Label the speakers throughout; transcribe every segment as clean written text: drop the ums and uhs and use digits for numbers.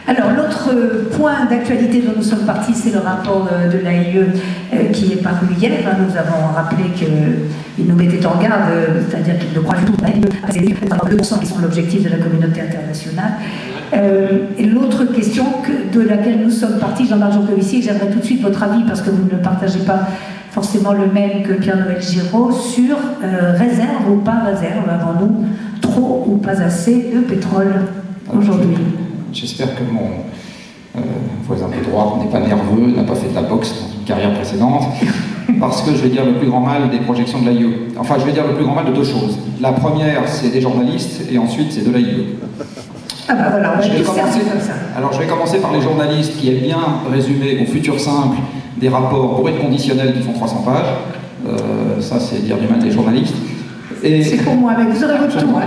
Speaker 1: Alors, l'autre point d'actualité dont nous sommes partis, c'est le rapport de l'AIE qui est paru hier. Nous avons rappelé qu'il nous mettait en garde, c'est-à-dire qu'il ne croit du tout à l'AIE, à ces 2% qui sont l'objectif de la communauté internationale. Et l'autre question de laquelle nous sommes partis, Jean-Marc Jancovici, j'aimerais tout de suite votre avis, parce que vous ne partagez pas forcément le même que Pierre-Noël Giraud, sur réserve ou pas réserve, avons-nous trop ou pas assez de pétrole aujourd'hui?
Speaker 2: J'espère que mon voisin de droite n'est pas nerveux, n'a pas fait de la boxe dans une carrière précédente, parce que je vais dire le plus grand mal des projections de l'AIE. Enfin, je vais dire le plus grand mal de deux choses. La première, c'est des journalistes, et ensuite, c'est de l'AIE.
Speaker 1: Ah bah voilà, on va commencer comme ça.
Speaker 2: Alors, je vais commencer par les journalistes qui aiment bien résumer au futur simple des rapports bruit conditionnels qui font 300 pages. Ça, c'est dire du mal des journalistes.
Speaker 1: C'est pour moi, mais vous aurez votre tour.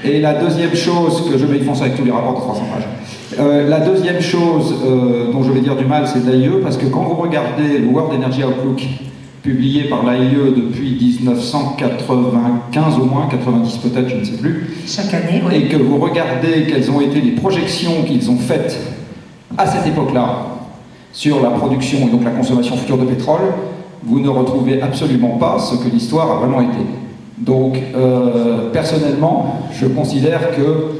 Speaker 2: Et la deuxième chose que je vais y foncer avec tous les rapports de 300 pages. La deuxième chose dont je vais dire du mal, c'est de l'AIE, parce que quand vous regardez le World Energy Outlook, publié par l'AIE depuis 1995 au moins, 90 peut-être, je ne sais plus.
Speaker 1: Chaque année, oui.
Speaker 2: Et que vous regardez quelles ont été les projections qu'ils ont faites à cette époque-là sur la production et donc la consommation future de pétrole, vous ne retrouvez absolument pas ce que l'histoire a vraiment été. Donc, personnellement, je considère que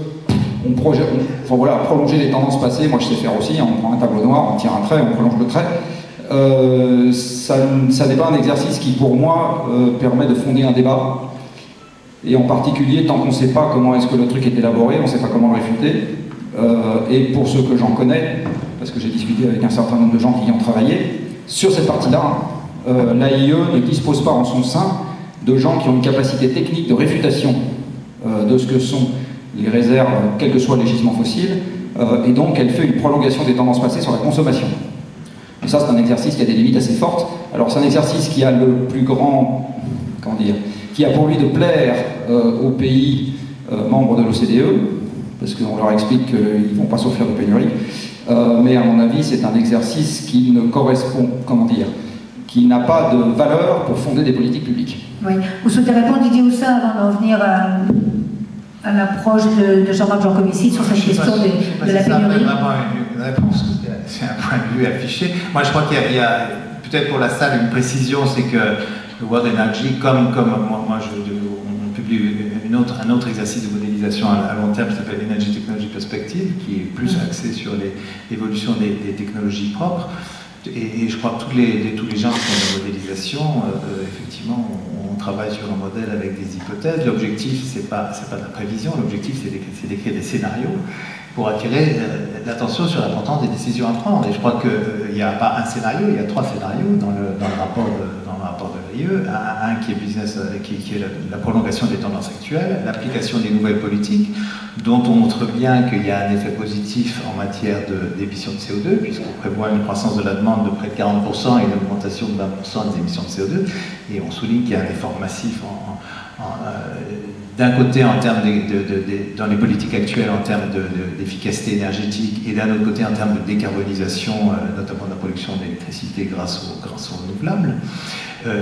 Speaker 2: prolonger les tendances passées, moi je sais faire aussi, on prend un tableau noir, on tire un trait, on prolonge le trait. Ça n'est pas un exercice qui, pour moi, permet de fonder un débat. Et en particulier, tant qu'on ne sait pas comment est-ce que le truc est élaboré, on ne sait pas comment le réfuter. Et pour ceux que j'en connais, parce que j'ai discuté avec un certain nombre de gens qui y ont travaillé, sur cette partie-là, l'AIE ne dispose pas en son sein de gens qui ont une capacité technique de réfutation de ce que sont les réserves, quel que soit le gisement fossile, et donc elle fait une prolongation des tendances passées sur la consommation. Et ça, c'est un exercice qui a des limites assez fortes. Alors, c'est un exercice qui a le plus grand, qui a pour lui de plaire aux pays membres de l'OCDE, parce qu'on leur explique qu'ils ne vont pas souffrir de pénurie, mais à mon avis, c'est un exercice qui ne correspond, qui n'a pas de valeur pour fonder des politiques publiques.
Speaker 1: Oui. Vous souhaitez répondre, Didier Houssin, avant d'en venir à l'approche de Jean-Marc Jancovici sur cette question de la pénurie?
Speaker 3: C'est vraiment une réponse, c'est un point de vue affiché. Moi, je crois qu'il y a peut-être pour la salle une précision, c'est que le World Energy, comme on publie un autre exercice de modélisation à long terme qui s'appelle Energy Technology Perspective, qui est plus axé sur l'évolution des technologies propres. Et je crois que tous les gens qui font de la modélisation, effectivement, on travaille sur un modèle avec des hypothèses. L'objectif, c'est pas de la prévision, l'objectif, c'est d'écrire des scénarios pour attirer l'attention sur l'importance des décisions à prendre. Et je crois qu'il n'y a pas un scénario, il y a 3 scénarios dans le rapport de l'AIE. Un qui est business, qui est la prolongation des tendances actuelles, l'application des nouvelles politiques, dont on montre bien qu'il y a un effet positif en matière d'émissions de CO2, puisqu'on prévoit une croissance de la demande de près de 40% et une augmentation de 20% des émissions de CO2. Et on souligne qu'il y a un effort massif d'un côté en termes dans les politiques actuelles en termes d'efficacité énergétique et d'un autre côté en termes de décarbonisation, notamment de la production d'électricité grâce aux renouvelables,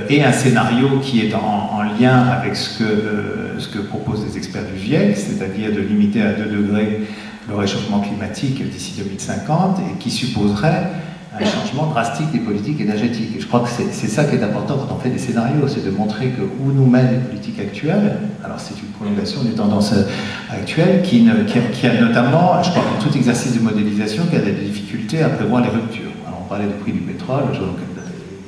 Speaker 3: et un scénario qui est en lien avec ce que proposent les experts du GIEC, c'est-à-dire de limiter à 2 degrés le réchauffement climatique d'ici 2050 et qui supposerait un changement drastique des politiques énergétiques. Et je crois que c'est ça qui est important quand on fait des scénarios, c'est de montrer que où nous mènent les politiques actuelles, alors c'est une prolongation des tendances actuelles qui a notamment, je crois que tout exercice de modélisation qui a des difficultés à prévoir les ruptures. Alors on parlait du prix du pétrole,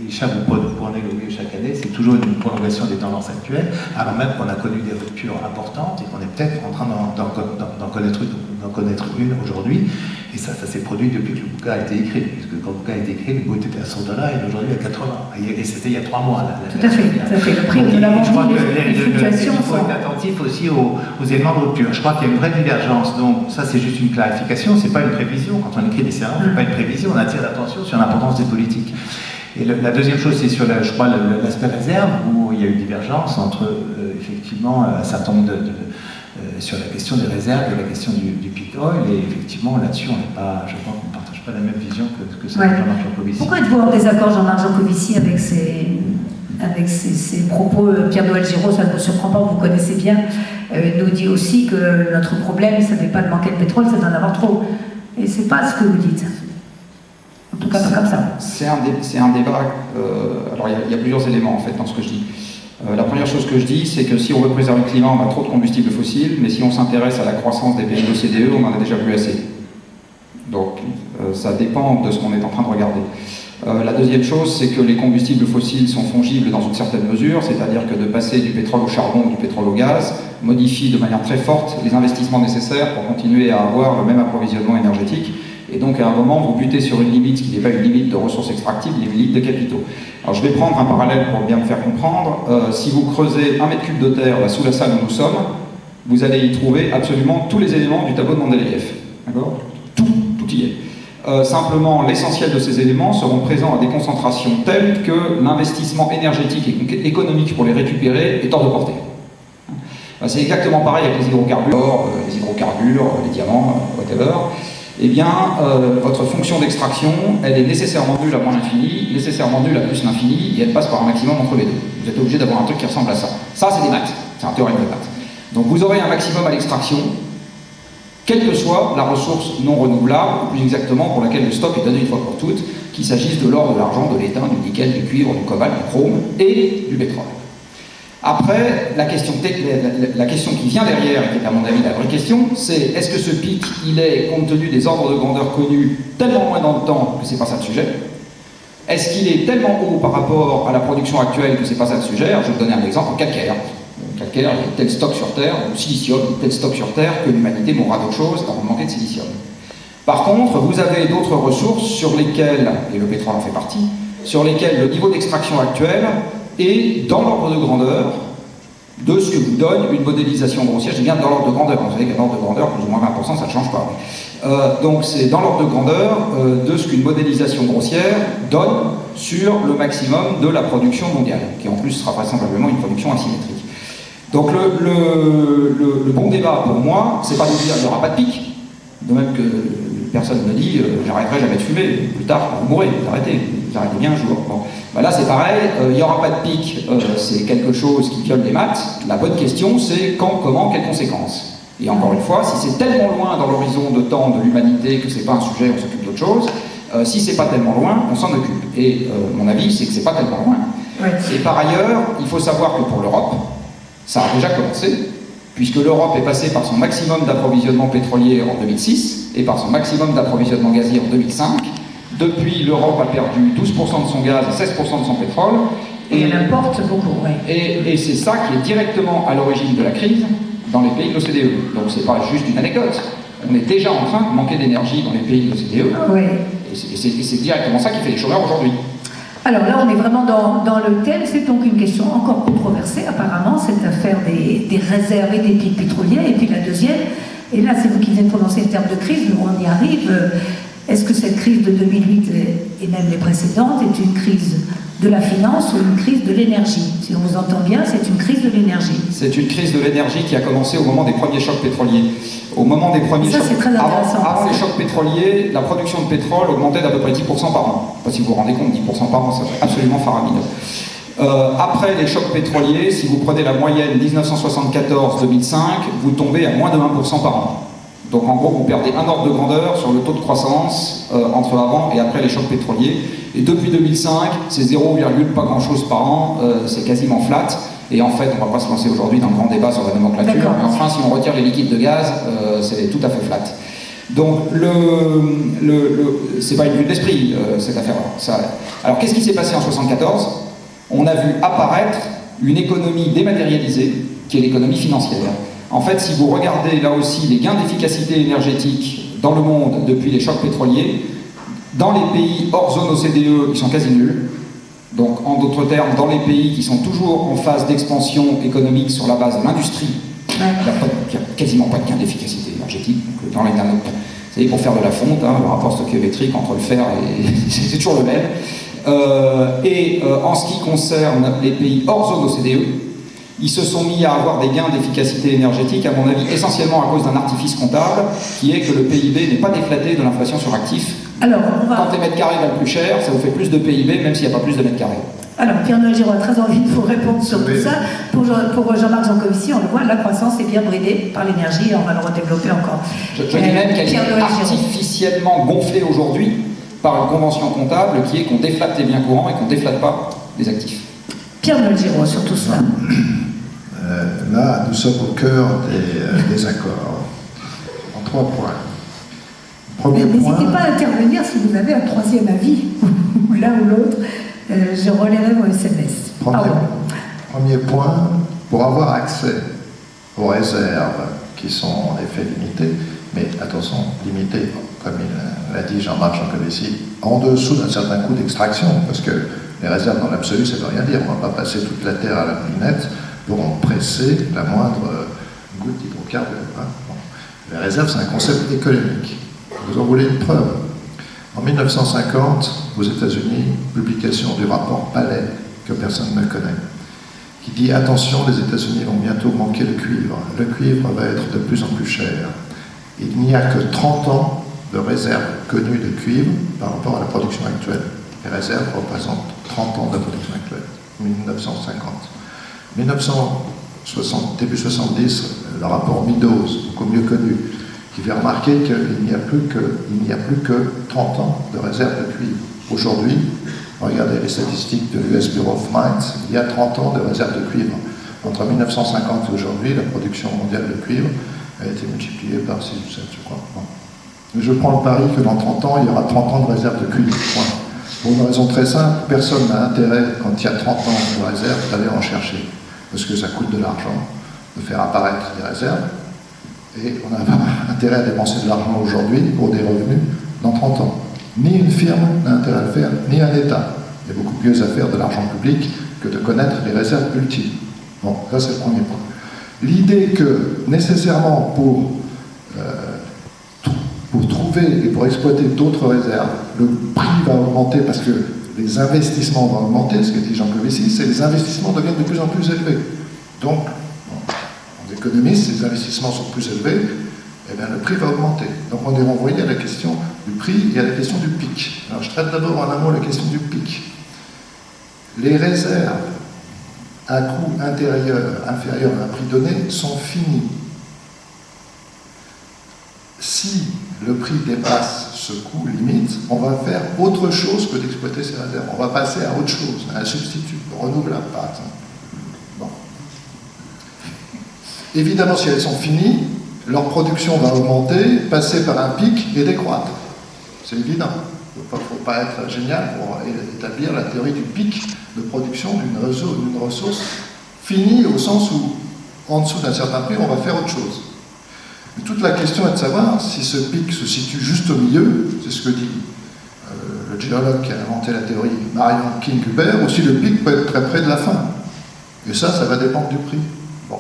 Speaker 3: vous prenez l'oubli chaque année, c'est toujours une prolongation des tendances actuelles, alors même qu'on a connu des ruptures importantes et qu'on est peut-être en train d'en connaître une aujourd'hui. Et ça s'est produit depuis que le bouquin a été écrit, puisque quand le bouquin a été écrit, le bout était à 100$ et aujourd'hui à 80. Et c'était il y a 3 mois.
Speaker 1: Tout à fait. Le prix de la vente, les fluctuations.
Speaker 3: Il faut être attentif aussi aux éléments de rupture. Je crois qu'il y a une vraie divergence. Donc ça, c'est juste une clarification. C'est pas une prévision. Quand on écrit des scénarios, on ne fait pas une prévision. On attire l'attention sur l'importance des politiques. Et la deuxième chose, c'est sur, je crois, l'aspect réserve, où il y a eu divergence entre, effectivement, un certain nombre sur la question des réserves et la question du peak oil. Et effectivement, là-dessus, je crois qu'on ne partage pas la même vision que celle de Jean-Marc Jancovici.
Speaker 1: Pourquoi êtes-vous en désaccord, Jean-Marc Jancovici, avec ces propos? Pierre-Noël Giraud, ça ne me surprend pas, vous connaissez bien, nous dit aussi que notre problème, ce n'est pas de manquer de pétrole, c'est d'en avoir trop. Et c'est pas ce que vous dites. En tout cas, pas comme ça.
Speaker 2: C'est un débat. Alors, il y a plusieurs éléments en fait dans ce que je dis. La première chose que je dis, c'est que si on veut préserver le climat, on a trop de combustibles fossiles, mais si on s'intéresse à la croissance des pays de l'OCDE, on en a déjà plus assez. Donc, ça dépend de ce qu'on est en train de regarder. La deuxième chose, c'est que les combustibles fossiles sont fongibles dans une certaine mesure, c'est-à-dire que de passer du pétrole au charbon ou du pétrole au gaz modifie de manière très forte les investissements nécessaires pour continuer à avoir le même approvisionnement énergétique. Et donc, à un moment, vous butez sur une limite qui n'est pas une limite de ressources extractives, mais une limite de capitaux. Alors, je vais prendre un parallèle pour bien me faire comprendre. Si vous creusez 1 mètre cube de terre là, sous la salle où nous sommes, vous allez y trouver absolument tous les éléments du tableau de Mendeleïev. D'accord ? Tout y est. Simplement, l'essentiel de ces éléments seront présents à des concentrations telles que l'investissement énergétique et économique pour les récupérer est hors de portée. C'est exactement pareil avec les hydrocarbures, les diamants, whatever. Eh bien, votre fonction d'extraction, elle est nécessairement nulle à moins l'infini, nécessairement nulle à plus l'infini, et elle passe par un maximum entre les deux. Vous êtes obligé d'avoir un truc qui ressemble à ça. Ça, c'est des maths. C'est un théorème de maths. Donc, vous aurez un maximum à l'extraction, quelle que soit la ressource non renouvelable, ou plus exactement pour laquelle le stock est donné une fois pour toutes, qu'il s'agisse de l'or, de l'argent, de l'étain, du nickel, du cuivre, du cobalt, du chrome et du pétrole. Après, la question qui vient derrière, et qui est à mon avis la vraie question, c'est est-ce que ce pic, il est, compte tenu des ordres de grandeur connus, tellement loin dans le temps que c'est pas ça le sujet? Est-ce qu'il est tellement haut par rapport à la production actuelle que c'est pas ça le sujet? Alors, je vais vous donner un exemple, le calcaire. Le calcaire, il y a tel stock sur Terre, le silicium, il y a tel stock sur Terre que l'humanité mourra d'autre chose avant de manquer de silicium. Par contre, vous avez d'autres ressources sur lesquelles, et le pétrole en fait partie, sur lesquelles le niveau d'extraction actuel est dans l'ordre de grandeur de ce que vous donne une modélisation grossière. Je dis bien dans l'ordre de grandeur, vous savez qu'à l'ordre de grandeur, plus ou moins 20%, ça ne change pas. Donc c'est dans l'ordre de grandeur de ce qu'une modélisation grossière donne sur le maximum de la production mondiale, qui en plus sera vraisemblablement une production asymétrique. Donc le bon débat pour moi, c'est pas de dire qu'il n'y aura pas de pic, de même que personne ne dit j'arrêterai jamais de fumer, plus tard vous mourrez, vous arrêtez bien un jour. Bon. Ben là c'est pareil, il n'y aura pas de pic, c'est quelque chose qui viole les maths. La bonne question c'est quand, comment, quelles conséquences. Et encore une fois, si c'est tellement loin dans l'horizon de temps de l'humanité que c'est pas un sujet, on s'occupe d'autre chose. Si c'est pas tellement loin, on s'en occupe. Et mon avis c'est que c'est pas tellement loin. Ouais. Et par ailleurs, il faut savoir que pour l'Europe, ça a déjà commencé, puisque l'Europe est passée par son maximum d'approvisionnement pétrolier en 2006 et par son maximum d'approvisionnement gazier en 2005. Depuis, l'Europe a perdu 12% de son gaz et 16% de son pétrole.
Speaker 1: Et elle importe beaucoup, oui.
Speaker 2: Et c'est ça qui est directement à l'origine de la crise dans les pays de l'OCDE. Donc c'est pas juste une anecdote. On est déjà en train de manquer d'énergie dans les pays de l'OCDE.
Speaker 1: Oui.
Speaker 2: Et c'est directement ça qui fait les chômeurs aujourd'hui.
Speaker 1: Alors là, on est vraiment dans le thème. C'est donc une question encore controversée, apparemment, cette affaire des réserves et des pics pétroliers. Et puis la deuxième, et là, c'est vous qui venez de prononcer le terme de crise, nous on y arrive. Est-ce que cette crise de 2008 et même les précédentes est une crise de la finance ou une crise de l'énergie? Si on vous entend bien, c'est une crise de l'énergie.
Speaker 2: C'est une crise de l'énergie qui a commencé au moment des premiers chocs pétroliers. Au moment des premiers chocs,
Speaker 1: c'est très intéressant.
Speaker 2: Avant les chocs pétroliers, la production de pétrole augmentait d'à peu près 10% par an. Je ne sais pas si vous vous rendez compte, 10% par an, c'est absolument faramineux. Après les chocs pétroliers, si vous prenez la moyenne 1974-2005, vous tombez à moins de 1% par an. Donc en gros, vous perdez un ordre de grandeur sur le taux de croissance entre avant et après les chocs pétroliers. Et depuis 2005, c'est 0, pas grand-chose par an, c'est quasiment flat. Et en fait, on ne va pas se lancer aujourd'hui dans le grand débat sur la nomenclature, mais enfin, si on retire les liquides de gaz, c'est tout à fait flat. Donc, c'est pas une vue d'esprit, cette affaire-là. Alors, qu'est-ce qui s'est passé en 1974 ? On a vu apparaître une économie dématérialisée, qui est l'économie financière. En fait, si vous regardez là aussi les gains d'efficacité énergétique dans le monde depuis les chocs pétroliers, dans les pays hors zone OCDE, ils sont quasi nuls. Donc, en d'autres termes, dans les pays qui sont toujours en phase d'expansion économique sur la base de l'industrie, il n'y a quasiment pas de gain d'efficacité énergétique. Donc, dans les nano, vous savez, pour faire de la fonte, le rapport stoichiométrique entre le fer et c'est toujours le même. En ce qui concerne les pays hors zone OCDE, ils se sont mis à avoir des gains d'efficacité énergétique, à mon avis, essentiellement à cause d'un artifice comptable, qui est que le PIB n'est pas déflaté de l'inflation sur actifs.
Speaker 1: Alors,
Speaker 2: Quand les mètres carrés valent plus cher, ça vous fait plus de PIB, même s'il n'y a pas plus de mètres carrés.
Speaker 1: Alors, Pierre-Noël Giraud a très envie de vous répondre sur tout ça. Pour Jean-Marc Jancovici, on le voit, la croissance est bien bridée par l'énergie, et on va le redévelopper encore.
Speaker 2: Je dis même qu'elle est artificielle. artificiellement gonflé aujourd'hui par une convention comptable qui est qu'on déflate les biens courants et qu'on déflate pas les actifs.
Speaker 1: Pierre Giraud sur tout cela.
Speaker 4: Là, nous sommes au cœur des accords. En 3 points. Premier point.
Speaker 1: N'hésitez pas à intervenir si vous avez un troisième avis, ou l'un ou l'autre. Je relayerai vos SMS.
Speaker 4: Premier point, pour avoir accès aux réserves qui sont en effet limitées, mais attention, limitées, comme il l'a dit Jean-Marc Jancovici, en dessous d'un certain coût d'extraction, parce que les réserves dans l'absolu, ça ne veut rien dire. On ne va pas passer toute la terre à la moulinette pour en presser la moindre goutte d'hydrocarbures. Hein. Bon. Les réserves, c'est un concept économique. Vous en voulez une preuve? En 1950, aux États-Unis, publication du rapport Palais, que personne ne connaît, qui dit « Attention, les États-Unis vont bientôt manquer de cuivre. Le cuivre va être de plus en plus cher. Il n'y a que 30 ans de réserves connues de cuivre par rapport à la production actuelle. Les réserves représentent 30 ans de la production actuelle, 1950. 1960, début 70, le rapport Meadows, beaucoup mieux connu, qui fait remarquer qu'il n'y a plus que 30 ans de réserve de cuivre. Aujourd'hui, regardez les statistiques de l'US Bureau of Mines, il y a 30 ans de réserve de cuivre. Entre 1950 et aujourd'hui, la production mondiale de cuivre a été multipliée par 6 ou 7, je crois. Bon. Mais je prends le pari que dans 30 ans, il y aura 30 ans de réserve de cuivre. Point. Pour une raison très simple, personne n'a intérêt, quand il y a 30 ans de réserve, d'aller en chercher. Parce que ça coûte de l'argent de faire apparaître des réserves. Et on n'a pas intérêt à dépenser de l'argent aujourd'hui pour des revenus dans 30 ans. Ni une firme n'a intérêt à le faire, ni un État. Il y a beaucoup mieux à faire de l'argent public que de connaître les réserves ultimes. Bon, ça c'est le premier point. L'idée que, nécessairement, pour trouver et pour exploiter d'autres réserves, le prix va augmenter parce que les investissements vont augmenter, ce que dit Jancovici, c'est que les investissements deviennent de plus en plus élevés. Donc, en économiste, si les investissements sont plus élevés, eh bien, le prix va augmenter. Donc on est renvoyé à la question du prix et à la question du pic. Alors je traite d'abord en un mot la question du pic. Les réserves à coût inférieur à un prix donné sont finies. Si le prix dépasse ce coût limite, on va faire autre chose que d'exploiter ces réserves. On va passer à autre chose, à un substitut renouvelable par exemple. Bon. Évidemment, si elles sont finies, leur production va augmenter, passer par un pic et décroître. C'est évident. Il ne faut pas être génial pour établir la théorie du pic de production d'une ressource finie au sens où, en dessous d'un certain prix, on va faire autre chose. Mais toute la question est de savoir si ce pic se situe juste au milieu, c'est ce que dit le géologue qui a inventé la théorie, Marion King-Huber, ou si le pic peut être très près de la fin. Et ça va dépendre du prix. Bon.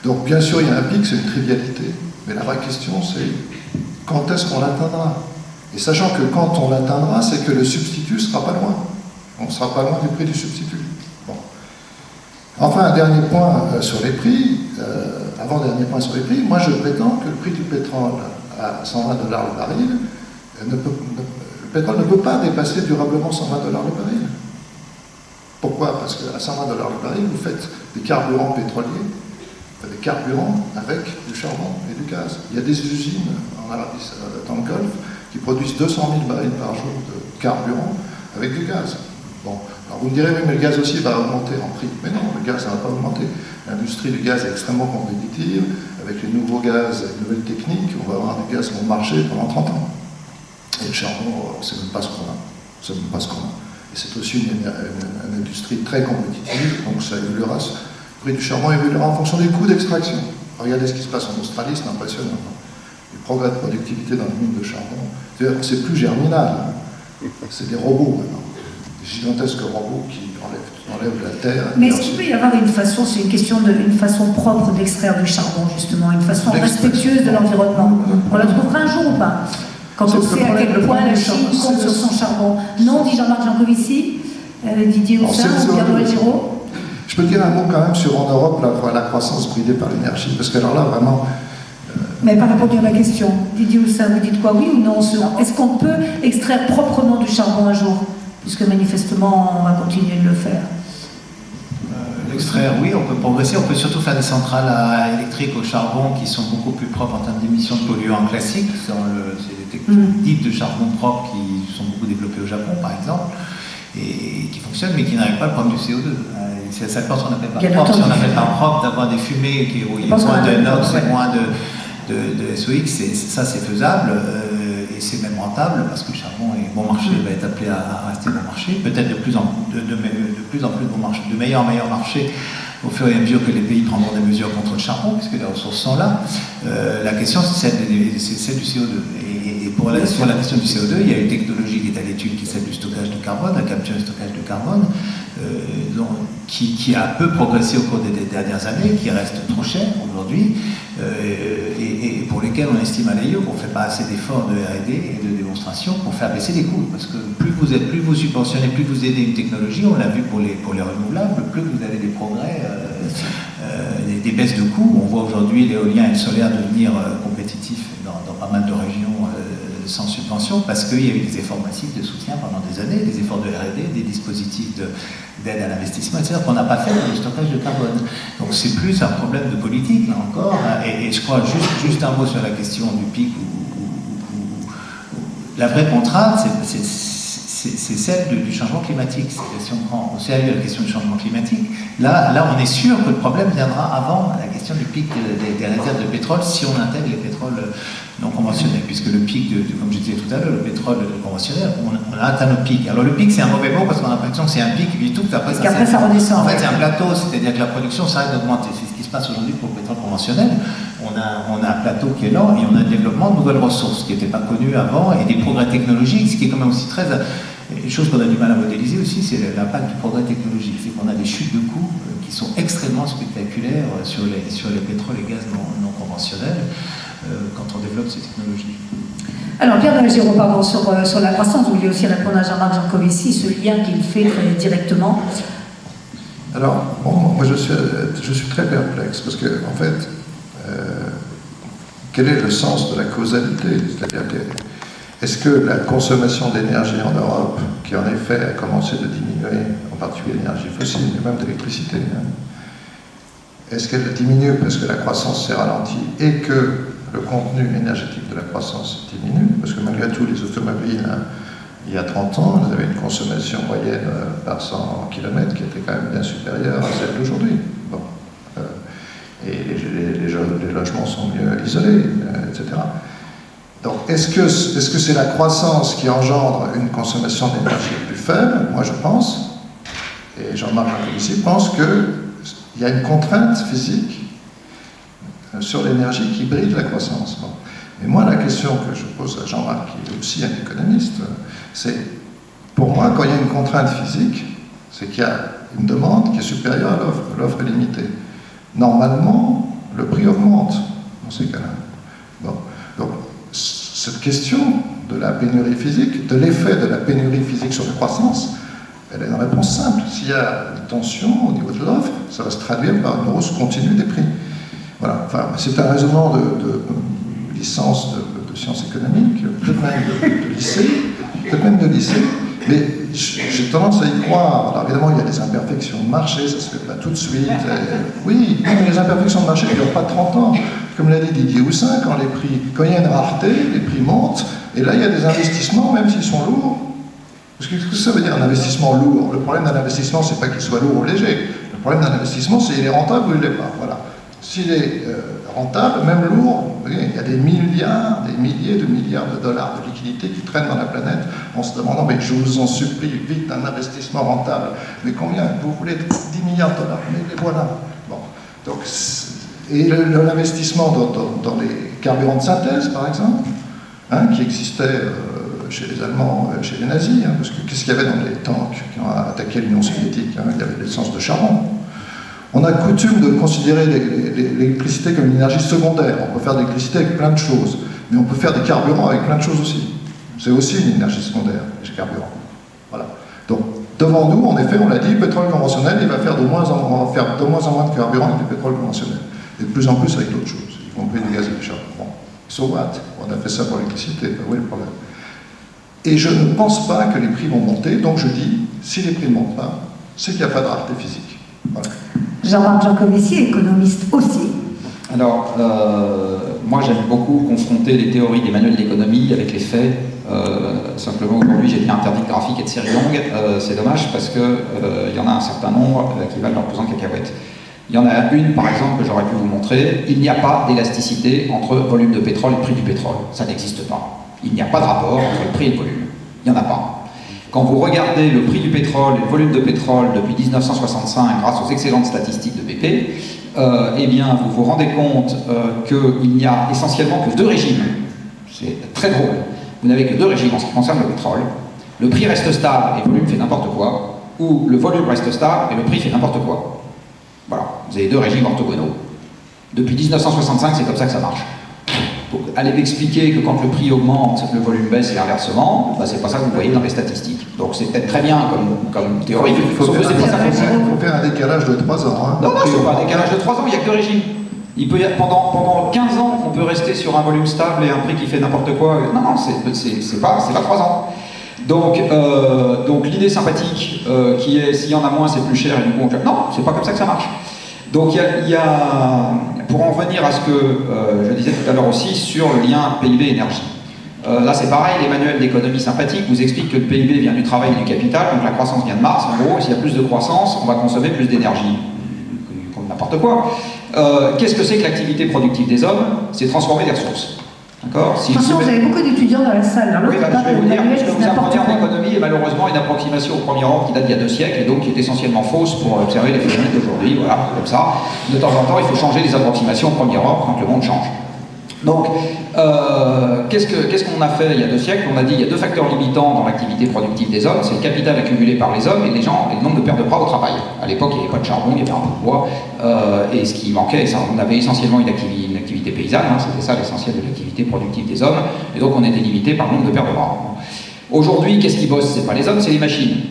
Speaker 4: Donc bien sûr, il y a un pic, c'est une trivialité, mais la vraie question c'est quand est-ce qu'on l'atteindra? Et sachant que quand on l'atteindra, c'est que le substitut ne sera pas loin. On ne sera pas loin du prix du substitut. Bon. Enfin, un dernier point sur les prix. Avant-dernier point sur les prix, moi je prétends que le prix du pétrole à $120 le baril, le pétrole ne peut pas dépasser durablement $120 le baril. Pourquoi? Parce qu'à $120 le baril, vous faites des carburants pétroliers, des carburants avec du charbon et du gaz. Il y a des usines en Arabie, dans le Golfe qui produisent 200 000 barils par jour de carburant avec du gaz. Bon, alors vous me direz, oui, mais le gaz aussi va augmenter en prix. Mais non, le gaz, ça ne va pas augmenter. L'industrie du gaz est extrêmement compétitive. Avec les nouveaux gaz et les nouvelles techniques, on va avoir des gaz qui vont marcher pendant 30 ans. Et le charbon, c'est même pas ce qu'on a. C'est même pas ce qu'on a. Et c'est aussi une industrie très compétitive, donc ça évoluera. Le prix du charbon évoluera en fonction des coûts d'extraction. Regardez ce qui se passe en Australie, c'est impressionnant. Les progrès de productivité dans les mines de charbon, c'est plus germinal. C'est des robots maintenant. Des gigantesques robots qui enlèvent la terre.
Speaker 1: Mais est-ce qu'il peut y avoir une façon, c'est une question d'une façon propre d'extraire du charbon, justement, une façon respectueuse de l'environnement? On la trouvera un jour ou pas? Quand on sait à quel point la Chine compte sur son charbon. Non, dit Jean-Marc Jancovici, Didier Houssin ou Pierre Giraud.
Speaker 4: Je peux dire un mot quand même sur en Europe la croissance bridée par l'énergie, parce que alors là, vraiment...
Speaker 1: Mais pas répondu à ma question. Didier Houssin, vous dites quoi, oui ou non? Est-ce qu'on peut extraire proprement du charbon un jour? Puisque manifestement, on va continuer de le faire.
Speaker 3: extraire, oui, on peut progresser, on peut surtout faire des centrales électriques au charbon qui sont beaucoup plus propres en termes d'émissions de polluants classiques. C'est des techniques dites de charbon propre qui sont beaucoup développées au Japon, par exemple, et qui fonctionnent, mais qui n'arrivent pas le problème du CO2. C'est ça qu'on appelle pas propre. Si on appelle pas propre, d'avoir des fumées où il y a moins de NOx et moins de SOX, ça c'est faisable. Et c'est même rentable parce que le charbon est bon marché, va être appelé à rester bon marché, peut-être de plus en plus bon marché, de meilleur en meilleur marché au fur et à mesure que les pays prendront des mesures contre le charbon, puisque les ressources sont là. La question c'est celle du CO2. Et sur la question du CO2, il y a une technologie qui est à l'étude qui est celle du stockage de carbone, la capture et stockage de carbone, qui a un peu progressé au cours des dernières années, qui reste trop cher aujourd'hui, et pour lesquels on estime à l'AIE qu'on ne fait pas assez d'efforts de R&D et de démonstration pour faire baisser les coûts. Parce que plus vous subventionnez, plus vous aidez une technologie, on l'a vu pour les renouvelables, plus vous avez des progrès, des baisses de coûts. On voit aujourd'hui l'éolien et le solaire devenir compétitifs dans pas mal de régions sans subvention, parce qu'il y a eu des efforts massifs de soutien pendant des années, des efforts de R&D, des dispositifs d'aide à l'investissement, etc., qu'on n'a pas fait dans le stockage de carbone. Donc c'est plus un problème de politique, là encore, et je crois, juste un mot sur la question du pic, la vraie contrainte, c'est celle du changement climatique. Si on prend au sérieux la question du changement climatique, là on est sûr que le problème viendra avant la question du pic des réserves de pétrole, si on intègre les pétroles non conventionnels, puisque le pic, comme je disais tout à l'heure, le pétrole conventionnel, on a atteint notre pic. Alors le pic, c'est un mauvais mot parce qu'on a l'impression que c'est un pic, et tout, après
Speaker 1: ça redescend.
Speaker 3: En fait, c'est un plateau, c'est-à-dire que la production s'arrête d'augmenter. C'est ce qui se passe aujourd'hui pour le pétrole conventionnel. On a un plateau qui est lent et on a un développement de nouvelles ressources qui n'étaient pas connues avant, et des progrès technologiques, ce qui est quand même aussi très... Une chose qu'on a du mal à modéliser aussi, c'est l'impact du progrès technologique. C'est qu'on a des chutes de coûts qui sont extrêmement spectaculaires sur les pétroles et gaz non conventionnels quand on développe ces technologies.
Speaker 1: Alors Pierre Giraud, pardon, sur la croissance, vous vouliez aussi répondre à Jean-Marc Jancovici, ce lien qu'il fait très directement.
Speaker 4: Alors, moi je suis très perplexe, parce que, en fait, quel est le sens de la causalité? C'est-à-dire que est-ce que la consommation d'énergie en Europe, qui en effet a commencé de diminuer, en particulier l'énergie fossile, mais même d'électricité, est-ce qu'elle diminue parce que la croissance s'est ralentie et que le contenu énergétique de la croissance diminue? Parce que malgré tout, les automobiles, il y a 30 ans, elles avaient une consommation moyenne par 100 km qui était quand même bien supérieure à celle d'aujourd'hui. Bon. Et les logements sont mieux isolés, etc. Donc, est-ce que c'est la croissance qui engendre une consommation d'énergie plus faible? Moi, je pense, et Jean-Marc Jancovici pense qu'il y a une contrainte physique sur l'énergie qui bride la croissance. Bon. Et moi, la question que je pose à Jean-Marc, qui est aussi un économiste, c'est, pour moi, quand il y a une contrainte physique, c'est qu'il y a une demande qui est supérieure à l'offre. L'offre est limitée. Normalement, le prix augmente dans ces cas-là. Bon. Donc, cette question de la pénurie physique, de l'effet de la pénurie physique sur la croissance, elle a une réponse simple. S'il y a une tension au niveau de l'offre, ça va se traduire par une hausse continue des prix. Voilà. Enfin, c'est un raisonnement de licence de sciences économiques, peut-être même de lycée, mais j'ai tendance à y croire. Alors évidemment, il y a des imperfections de marché, ça ne se fait pas tout de suite. Oui, mais les imperfections de marché ne durent pas 30 ans. Comme l'a dit Didier Houssin, quand il y a une rareté, les prix montent, et là il y a des investissements, même s'ils sont lourds. Parce que qu'est-ce que ça veut dire un investissement lourd? Le problème d'un investissement, c'est pas qu'il soit lourd ou léger. Le problème d'un investissement, c'est qu'il est rentable ou il ne l'est pas. Voilà. S'il est rentable, même lourd, vous voyez, il y a des milliards, des milliers de milliards de dollars de liquidités qui traînent dans la planète en se demandant, mais je vous en supplie, vite un investissement rentable. Mais combien? Vous voulez 10 milliards de dollars? Mais les voilà. Bon. Donc, et l'investissement dans les carburants de synthèse, par exemple, qui existaient chez les Allemands, chez les nazis, parce que qu'est-ce qu'il y avait dans les tanks qui ont attaqué l'Union soviétique? Il y avait de l'essence de charbon. On a coutume de considérer l'électricité comme une énergie secondaire. On peut faire de l'électricité avec plein de choses, mais on peut faire des carburants avec plein de choses aussi. C'est aussi une énergie secondaire, les carburants. Voilà. Donc, devant nous, en effet, on l'a dit, le pétrole conventionnel, il va faire de moins en moins de carburant avec du pétrole conventionnel. Et de plus en plus avec d'autres choses, y compris du gaz et du charbon. Bon. So what? On a fait ça pour l'électricité, où est le problème? Et je ne pense pas que les prix vont monter, donc je dis, si les prix ne montent pas, c'est qu'il n'y a pas de rareté physique. Voilà.
Speaker 1: Jean-Marc Jancovici, économiste aussi.
Speaker 2: Alors, moi j'aime beaucoup confronter les théories des manuels d'économie avec les faits. Simplement aujourd'hui j'ai été interdit de graphique et de série longue. C'est dommage parce qu'il y en a un certain nombre qui valent leur pesant de cacahuètes. Il y en a une par exemple que j'aurais pu vous montrer. Il n'y a pas d'élasticité entre volume de pétrole et prix du pétrole. Ça n'existe pas. Il n'y a pas de rapport entre le prix et le volume. Il n'y en a pas. Quand vous regardez le prix du pétrole et le volume de pétrole depuis 1965 grâce aux excellentes statistiques de BP, eh bien, vous vous rendez compte qu'il n'y a essentiellement que deux régimes. C'est très drôle. Vous n'avez que deux régimes en ce qui concerne le pétrole. Le prix reste stable et le volume fait n'importe quoi, ou le volume reste stable et le prix fait n'importe quoi. Voilà, vous avez deux régimes orthogonaux. Depuis 1965, c'est comme ça que ça marche. Donc, allez m'expliquer que quand le prix augmente, le volume baisse et inversement, bah, c'est pas ça que vous voyez dans les statistiques. Donc c'est peut-être très bien comme théorie,
Speaker 4: Il faut faire un décalage de 3 ans. Hein.
Speaker 2: Non, c'est pas un décalage de 3 ans, il n'y a que deux régimes. Pendant 15 ans, on peut rester sur un volume stable et un prix qui fait n'importe quoi. Non, c'est pas 3 ans. Donc l'idée sympathique qui est s'il y en a moins, c'est plus cher et du coup non, c'est pas comme ça que ça marche. Donc il y a pour en revenir à ce que je disais tout à l'heure aussi sur le lien PIB-énergie. Là c'est pareil, les manuels d'économie sympathiques vous expliquent que le PIB vient du travail et du capital, donc la croissance vient de Mars. En gros, s'il y a plus de croissance, on va consommer plus d'énergie. Comme n'importe quoi. Qu'est-ce que c'est que l'activité productive des hommes? C'est transformer des ressources. D'accord?
Speaker 1: Attention, vous avez beaucoup d'étudiants dans la salle.
Speaker 2: Oui, je vais vous dire, ce que vous apprenez en économie est malheureusement une approximation au premier ordre qui date d'il y a 2 siècles et donc qui est essentiellement fausse pour observer les phénomènes d'aujourd'hui. Voilà, comme ça. De temps en temps, il faut changer les approximations au premier ordre quand le monde change. Donc, qu'est-ce qu'on a fait il y a 2 siècles? On a dit qu'il y a 2 facteurs limitants dans l'activité productive des hommes, c'est le capital accumulé par les hommes et les gens, et le nombre de paires de bras au travail. À l'époque, il n'y avait pas de charbon, il y avait un peu de bois, et ce qui manquait, on avait essentiellement une activité paysanne, hein, c'était ça l'essentiel de l'activité productive des hommes, et donc on était limité par le nombre de paires de bras. Aujourd'hui, qu'est-ce qui bosse? C'est pas les hommes, c'est les machines.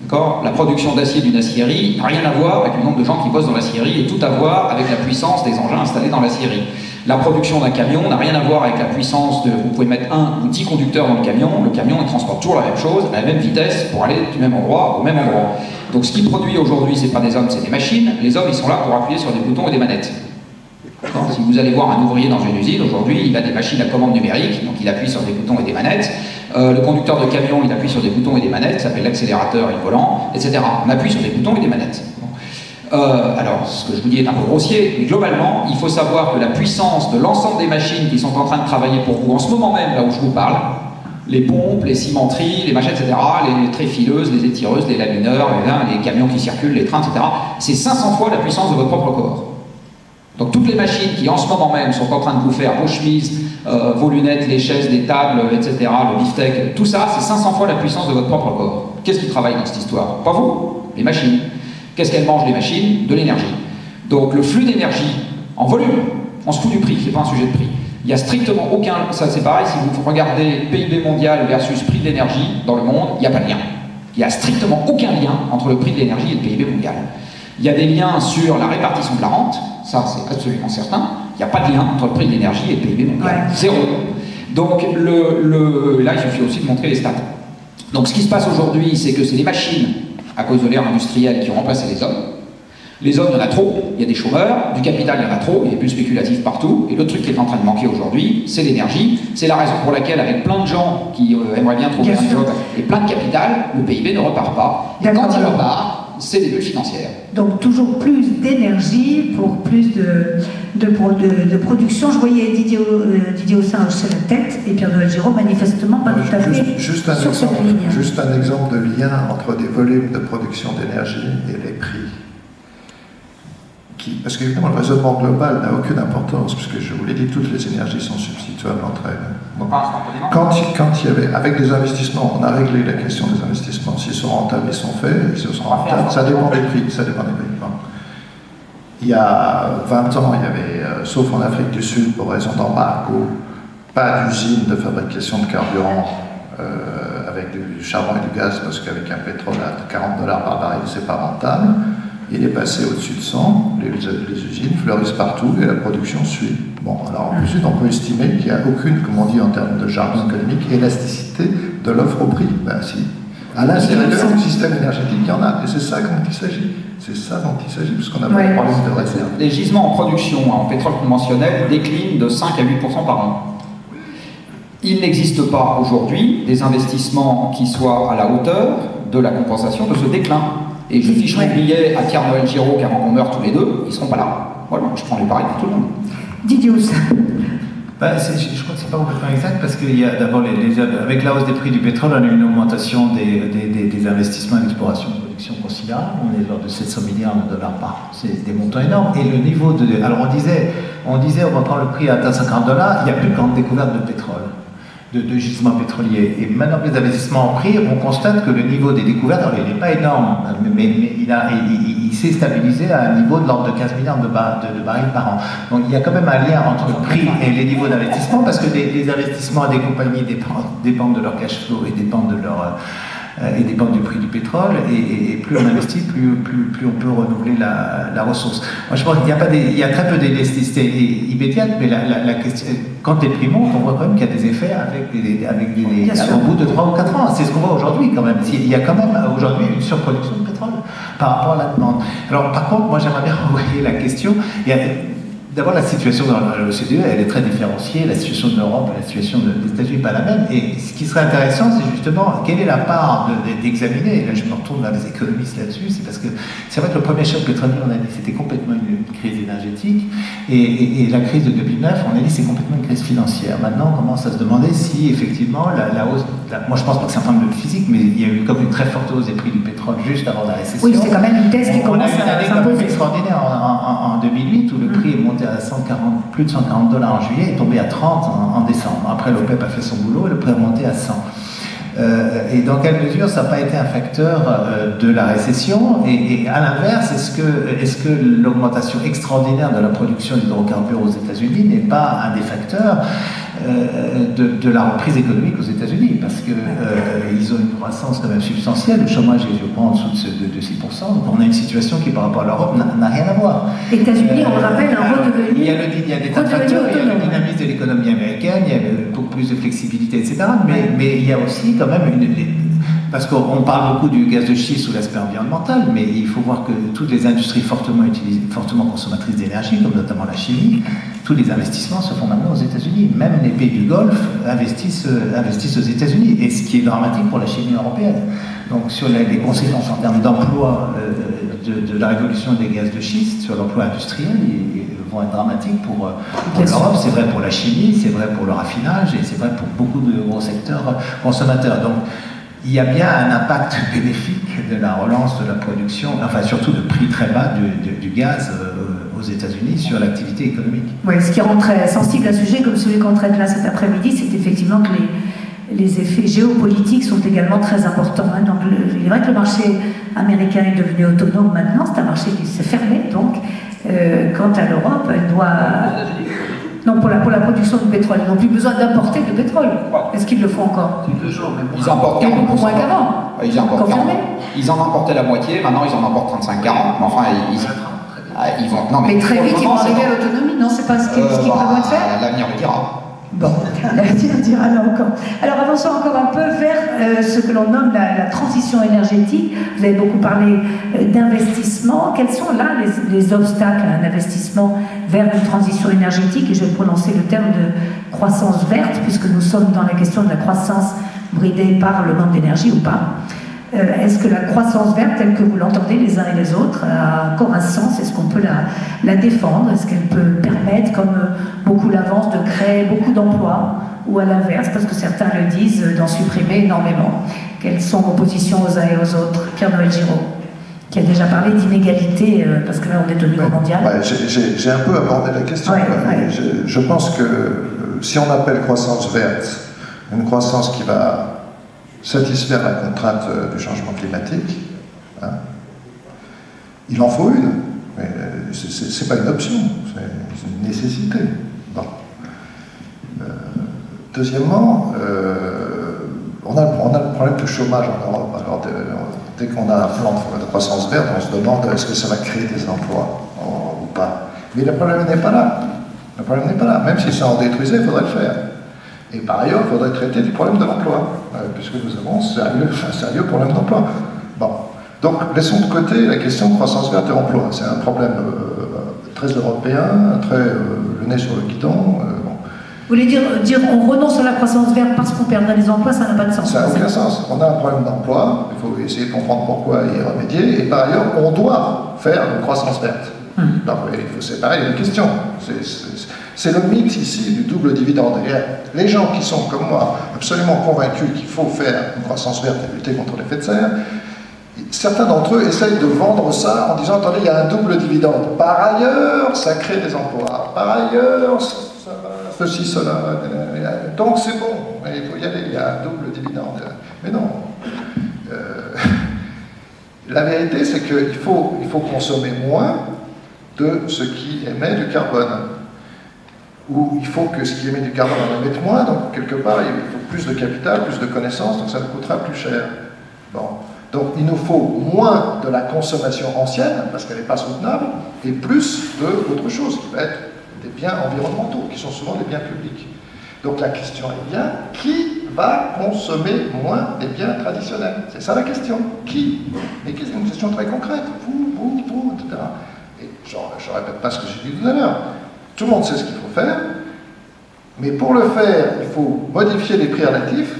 Speaker 2: D'accord? La production d'acier d'une acierie n'a rien à voir avec le nombre de gens qui bossent dans l'acierie et tout à voir avec la puissance des engins installés dans l'acierie. La production d'un camion n'a rien à voir avec la puissance de... Vous pouvez mettre 1 ou 10 conducteurs dans le camion il transporte toujours la même chose, à la même vitesse, pour aller du même endroit au même endroit. Donc ce qui produit aujourd'hui, c'est pas des hommes, c'est des machines. Les hommes, ils sont là pour appuyer sur des boutons et des manettes. Si vous allez voir un ouvrier dans une usine, aujourd'hui, il a des machines à commande numérique, donc il appuie sur des boutons et des manettes. Le conducteur de camion, il appuie sur des boutons et des manettes, ça s'appelle l'accélérateur et le volant, etc. On appuie sur des boutons et des manettes. Alors, ce que je vous dis est un peu grossier, mais globalement, il faut savoir que la puissance de l'ensemble des machines qui sont en train de travailler pour vous en ce moment même, là où je vous parle, les pompes, les cimenteries, les machines, etc., les tréfileuses, les étireuses, les lamineurs, les camions qui circulent, les trains, etc., c'est 500 fois la puissance de votre propre corps. Donc toutes les machines qui en ce moment même sont en train de vous faire vos chemises, vos lunettes, les chaises, les tables, etc., le beefsteak, tout ça, c'est 500 fois la puissance de votre propre corps. Qu'est-ce qui travaille dans cette histoire? Pas vous, les machines. Qu'est-ce qu'elles mangent les machines? De l'énergie. Donc le flux d'énergie en volume, on se fout du prix, c'est pas un sujet de prix. Il n'y a strictement aucun, ça c'est pareil, si vous regardez PIB mondial versus prix de l'énergie dans le monde, il n'y a pas de lien. Il n'y a strictement aucun lien entre le prix de l'énergie et le PIB mondial. Il y a des liens sur la répartition de la rente, ça c'est absolument certain. Il n'y a pas de lien entre le prix de l'énergie et le PIB mondial. Ouais. Zéro. Donc là il suffit aussi de montrer les stats. Donc ce qui se passe aujourd'hui, c'est que c'est les machines, à cause de l'ère industrielle, qui ont remplacé les hommes. Les hommes, il y en a trop, il y a des chômeurs, du capital, il y en a trop, il y a plus spéculatif partout, et le truc qui est en train de manquer aujourd'hui, c'est l'énergie. C'est la raison pour laquelle, avec plein de gens qui aimeraient bien trouver un job et plein de capital, le PIB ne repart pas. Et quand il repart, c'est des bulles financières.
Speaker 1: Donc toujours plus d'énergie pour plus de production. Je voyais Didier Haussin hocher la tête et Pierre-Noël Giraud manifestement pas tout à fait
Speaker 4: juste un exemple de lien entre des volumes de production d'énergie et les prix. Parce qu'évidemment le raisonnement global n'a aucune importance, puisque je vous l'ai dit, toutes les énergies sont substituables entre elles. Donc, quand il y avait, avec des investissements, on a réglé la question des investissements. S'ils sont rentables, ils sont faits. S'ils sont rentables, ça dépend des prix. Bon. Il y a 20 ans, il y avait, sauf en Afrique du Sud, pour raison d'embargo, pas d'usine de fabrication de carburant avec du charbon et du gaz, parce qu'avec un pétrole à $40 par baril, c'est pas rentable. Il est passé au-dessus de 100, les usines fleurissent partout et la production suit. Bon, alors ensuite, on peut estimer qu'il n'y a aucune, comme on dit en termes de jargon économique, élasticité de l'offre au prix. Ben si, À l'intérieur du système énergétique, il y en a, et c'est ça dont il s'agit. C'est ça dont il s'agit, puisqu'on a pas de problème de réserve.
Speaker 2: Les gisements en production en pétrole conventionnel déclinent de 5 à 8% par an. Il n'existe pas aujourd'hui des investissements qui soient à la hauteur de la compensation de ce déclin. Et je fiche mon billet à Pierre-Noël Giraud, car on meurt tous les deux, ils ne seront pas là. Voilà, je prends les paris pour tout le monde.
Speaker 1: Didier Housse.
Speaker 3: Je crois que c'est pas complètement exact parce qu'il y a d'abord, avec la hausse des prix du pétrole, on a eu une augmentation des investissements d'exploration et de production considérable. On est de l'ordre de 700 milliards de dollars par an. C'est des montants énormes. Et le niveau de. Alors on disait, on va prendre le prix à $50, il n'y a plus de grande découverte de pétrole, de gisements pétroliers. Et maintenant que les investissements ont pris, on constate que le niveau des découvertes, alors il n'est pas énorme, mais il s'est stabilisé à un niveau de l'ordre de 15 milliards de barils par an. Donc il y a quand même un lien entre le prix et les niveaux d'investissement, parce que les investissements des compagnies dépendent de leur cash flow et dépendent de leur... et dépendent du prix du pétrole, et plus on investit, plus on peut renouveler la ressource. Moi, je pense qu'il y a très peu d'élasticité immédiate, mais la question, quand les prix montent, on voit quand même qu'il y a des effets au bout de 3 ou 4 ans. C'est ce qu'on voit aujourd'hui quand même. Il y a quand même aujourd'hui une surproduction de pétrole par rapport à la demande. Alors, par contre, moi, j'aimerais bien renvoyer la question. D'abord, la situation dans l'OCDE, elle est très différenciée. La situation de l'Europe et la situation des États-Unis n'est pas la même. Et ce qui serait intéressant, c'est justement quelle est la part d'examiner. Et là, je me retourne vers les économistes là-dessus. C'est parce que c'est vrai que le premier choc pétrolier, on a dit, c'était complètement une crise énergétique. Et la crise de 2009, on a dit, c'est complètement une crise financière. Maintenant, on commence à se demander si, effectivement, la hausse... moi, je pense pas que c'est un problème de physique, mais il y a eu comme une très forte hausse des prix du pétrole juste avant la récession.
Speaker 1: Oui, c'est quand même une thèse qui commence à s'imposer.
Speaker 3: On a eu une année extraordinaire en 2008, où le prix est monté à plus de $140 en juillet, est tombé à 30 en décembre. Après, l'OPEP a fait son boulot et le prix est monté à 100. Et dans quelle mesure ça n'a pas été un facteur de la récession? Et à l'inverse, est-ce que l'augmentation extraordinaire de la production d'hydrocarbures aux États-Unis n'est pas un des facteurs de la reprise économique aux États-Unis? Parce qu'ils ont une croissance quand même substantielle, le chômage est, je crois, en dessous de 6%, donc on a une situation qui, par rapport à l'Europe, n'a rien à voir.
Speaker 1: États-Unis, on rappelle, un redevenu.
Speaker 3: Il y a des tas de facteurs, il y a le dynamisme de l'économie américaine, il y a beaucoup plus de flexibilité, etc. Mais il y a aussi quand même parce qu'on parle beaucoup du gaz de schiste sous l'aspect environnemental, mais il faut voir que toutes les industries fortement consommatrices d'énergie, comme notamment la chimie, tous les investissements se font maintenant aux États-Unis. Même les pays du Golfe investissent aux États-Unis, et ce qui est dramatique pour la chimie européenne. Donc sur les conséquences en termes d'emploi de la révolution des gaz de schiste sur l'emploi industriel, vont être dramatiques pour l'Europe. C'est vrai pour la chimie, c'est vrai pour le raffinage, et c'est vrai pour beaucoup de gros secteurs consommateurs. Donc il y a bien un impact bénéfique de la relance de la production, enfin surtout de prix très bas du gaz aux États-Unis sur l'activité économique.
Speaker 1: Oui, ce qui rend très sensible à ce sujet, comme celui qu'on traite là cet après-midi, c'est effectivement que les effets géopolitiques sont également très importants. Hein. Donc, il est vrai que le marché américain est devenu autonome maintenant, c'est un marché qui s'est fermé. Donc, quant à l'Europe, elle doit... Non, pour la production de pétrole, ils n'ont plus besoin d'importer de pétrole. Est-ce qu'ils le font encore?
Speaker 2: Ils importent 40%.
Speaker 1: Beaucoup moins qu'avant.
Speaker 2: Ils importent 40. Ils en importaient la moitié, maintenant ils en importent 35-40. Mais enfin, ils vont... Non,
Speaker 1: mais très vite, ils vont arriver à l'autonomie, non? C'est pas ce qu'ils prévoient de faire?
Speaker 2: L'avenir le dira.
Speaker 1: Bon, l'avenir dira là encore. Alors avançons encore un peu vers ce que l'on nomme la transition énergétique. Vous avez beaucoup parlé d'investissement. Quels sont là les obstacles à un investissement vers une transition énergétique? Et je vais prononcer le terme de croissance verte, puisque nous sommes dans la question de la croissance bridée par le manque d'énergie ou pas. Est-ce que la croissance verte, telle que vous l'entendez les uns et les autres, a encore un sens? Est-ce qu'on peut la défendre? Est-ce qu'elle peut permettre, comme beaucoup l'avancent, de créer beaucoup d'emplois? Ou à l'inverse, parce que certains le disent, d'en supprimer énormément? Quelles sont vos positions aux uns et aux autres? Pierre-Noël Giraud, qui a déjà parlé d'inégalité, parce que là on est au niveau mondial.
Speaker 4: Ouais, j'ai un peu abordé la question. Je pense que si on appelle croissance verte une croissance qui va satisfaire la contrainte du changement climatique, hein, il en faut une. Mais c'est pas une option, c'est une nécessité. Bon. Deuxièmement, on a le problème du chômage en Europe. Alors, dès qu'on a un plan de croissance verte, on se demande est-ce que ça va créer des emplois ou pas. Mais le problème n'est pas là. Le problème n'est pas là. Même si ça en détruisait, il faudrait le faire. Et par ailleurs, il faudrait traiter du problème de l'emploi, puisque nous avons un sérieux problème d'emploi. Bon. Donc, laissons de côté la question de croissance verte et emploi. C'est un problème très européen, très le nez sur le guidon. Bon.
Speaker 1: Vous voulez dire on renonce à la croissance verte parce qu'on perdrait les emplois, ça n'a pas de sens.
Speaker 4: Ça n'a aucun sens. On a un problème d'emploi, il faut essayer de comprendre pourquoi et y remédier. Et par ailleurs, on doit faire une croissance verte. Donc, il faut séparer les questions. C'est le mythe ici du double dividende. Et les gens qui sont, comme moi, absolument convaincus qu'il faut faire une croissance verte et lutter contre l'effet de serre, certains d'entre eux essayent de vendre ça en disant, attendez, il y a un double dividende. Par ailleurs, ça crée des emplois. Par ailleurs, ceci, cela. Donc c'est bon, il faut y aller, il y a un double dividende. Mais non. La vérité, c'est qu'il faut consommer moins de ce qui émet du carbone. Ou il faut que ce qui émet du carbone en émette moins, donc quelque part, il faut plus de capital, plus de connaissances, donc ça nous coûtera plus cher. Bon. Donc il nous faut moins de la consommation ancienne, parce qu'elle n'est pas soutenable, et plus d'autre chose, qui va être des biens environnementaux, qui sont souvent des biens publics. Donc la question est bien, qui va consommer moins des biens traditionnels? C'est ça la question. Qui? Et c'est une question très concrète. Vous, etc. Et je ne répète pas ce que j'ai dit tout à l'heure. Tout le monde sait ce qu'il faut faire, mais pour le faire, il faut modifier les prix relatifs,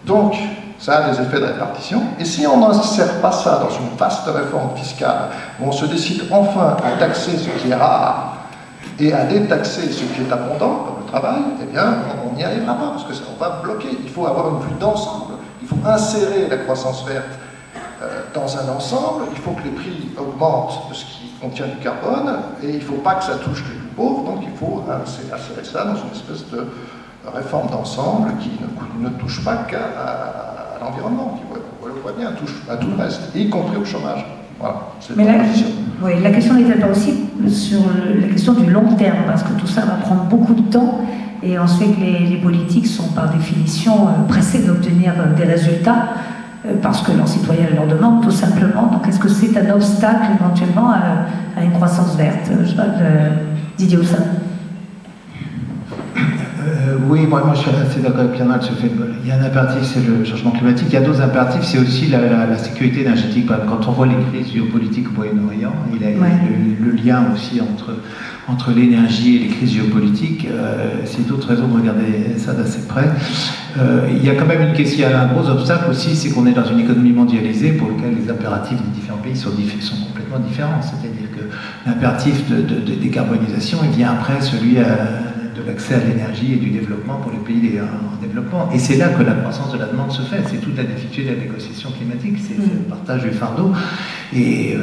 Speaker 4: donc ça a des effets de répartition, et si on n'insère pas ça dans une vaste réforme fiscale, où on se décide enfin à taxer ce qui est rare, et à détaxer ce qui est abondant, comme le travail, eh bien, on n'y arrivera pas, parce que ça, on va bloquer. Il faut avoir une vue d'ensemble, il faut insérer la croissance verte dans un ensemble, il faut que les prix augmentent de ce qui contient du carbone, et il ne faut pas que ça touche les plus pauvres, donc il faut insérer ça dans une espèce de réforme d'ensemble qui ne touche pas qu'à l'environnement, qui, on le voit bien, touche à tout le reste, y compris au chômage. Voilà, c'est
Speaker 1: mais la question n'est-elle pas aussi sur la question du long terme, parce que tout ça va prendre beaucoup de temps, et on sait que les politiques sont par définition pressés d'obtenir des résultats, parce que leurs citoyens leur demandent tout simplement. Donc est-ce que c'est un obstacle éventuellement à une croissance verte? Didier Houssin.
Speaker 3: Oui, moi je suis assez d'accord avec Pierre sur le fait qu'il y a un impératif, c'est le changement climatique. Il y a d'autres impératifs, c'est aussi la sécurité énergétique. Quand on voit les crises géopolitiques au Moyen-Orient, il y a le lien aussi entre l'énergie et les crises géopolitiques. C'est d'autres raisons de regarder ça d'assez près. Il y a quand même une question, il y a un gros obstacle aussi, c'est qu'on est dans une économie mondialisée pour laquelle les impératifs des différents pays sont complètement différents. C'est-à-dire que l'impératif de décarbonisation, il vient après celui de l'accès à l'énergie et du développement pour les pays en développement. Et c'est là que la croissance de la demande se fait. C'est toute la difficulté de la négociation climatique, c'est le partage du fardeau. Et